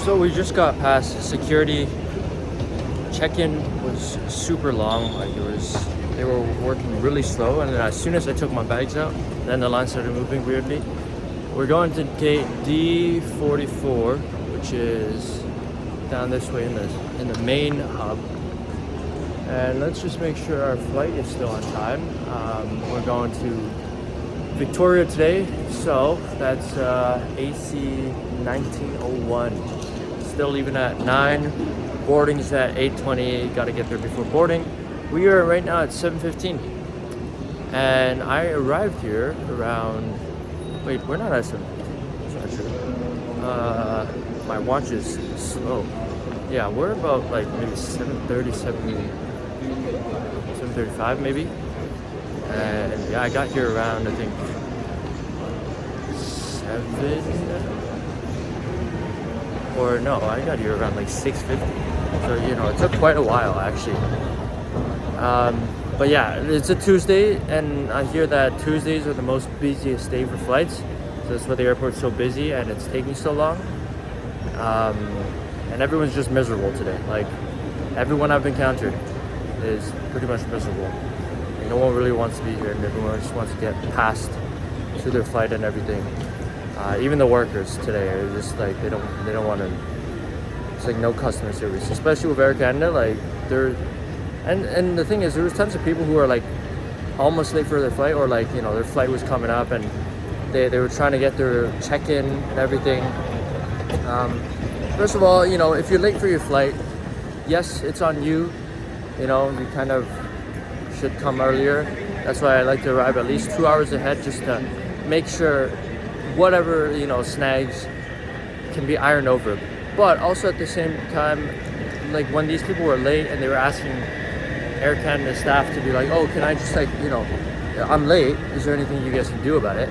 So we just got past security. Check-in was super long. They were working really slow, and then as soon as I took my bags out, then the line started moving weirdly. We're going to gate D44, which is down this way in the main hub. And let's just make sure our flight is still on time. We're going to Victoria today, so that's AC 1901. Still leaving at 9. Boarding's at 8:20. Got to get there before boarding. We are right now at 7:15, and I arrived here around. Wait, we're not at 7. That's not true. My watch is slow. Yeah, we're about like maybe 7:30, 7:35 maybe. And yeah, I got here around I think 7. Or no, I got here around like 6:50. So it took quite a while actually. But yeah, it's a Tuesday, and I hear that Tuesdays are the most busiest day for flights. So that's why the airport's so busy and it's taking so long. And everyone's just miserable today. Like everyone I've encountered is pretty much miserable. No one really wants to be here, and everyone just wants to get past to their flight and everything. Even the workers today are just like they don't want to. It's like no customer service, especially with Air Canada. Like and the thing is, there was tons of people who are like almost late for their flight, or like their flight was coming up and they were trying to get their check-in and everything. First of all, if you're late for your flight, yes, it's on you. You kind of should come earlier. That's why I like to arrive at least 2 hours ahead, just to make sure whatever snags can be ironed over. But also at the same time, like when these people were late and they were asking Air Canada staff to be like, oh, can I just I'm late, is there anything you guys can do about it?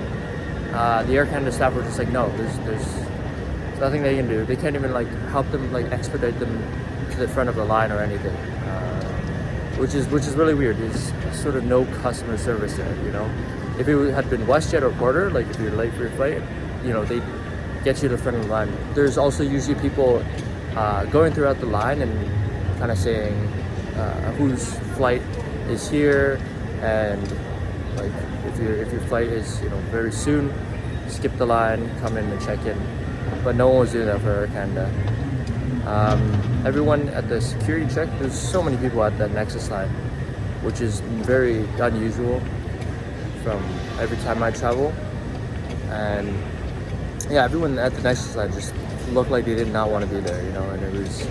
The Air Canada staff were just like, no, there's nothing they can do. They can't even help them expedite them to the front of the line or anything, which is really weird. There's sort of no customer service there. If it had been WestJet or Porter, like if you're late for your flight, they get you to the front of the line. There's also usually people going throughout the line and kind of saying whose flight is here, and like if your flight is very soon, skip the line, come in and check in. But no one was doing that for Air Canada. Everyone at the security check, there's so many people at that Nexus line, which is very unusual from every time I travel. And yeah, everyone at the Nexus line just looked like they did not want to be there, and it was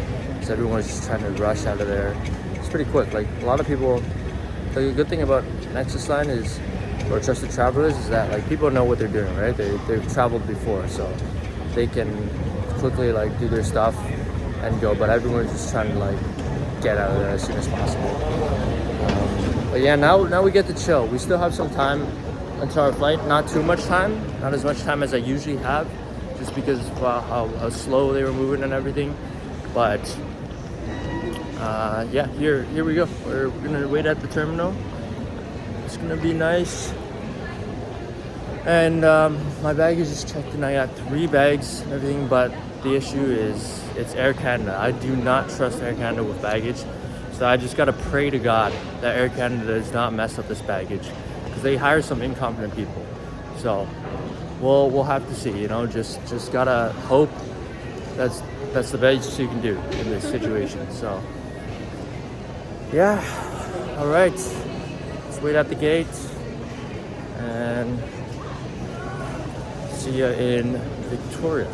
everyone was just trying to rush out of there. It's pretty quick. Like a lot of people, the good thing about Nexus line is, or trusted travelers, is that people know what they're doing, right? They've traveled before, so they can quickly do their stuff and go. But everyone's just trying to get out of there as soon as possible. But yeah, now we get to chill. We still have some time until our flight. Not too much time, not as much time as I usually have, just because of how slow they were moving and everything. But yeah, here we go. We're gonna wait at the terminal. It's gonna be nice. And my baggage is checked in. I got 3 bags and everything, but the issue is it's Air Canada. I do not trust Air Canada with baggage, so I just gotta pray to God that Air Canada does not mess up this baggage, because they hire some incompetent people. So we'll have to see. Just gotta hope that's the best you can do in this situation. So yeah, all right. Let's wait at the gate and see you in Victoria.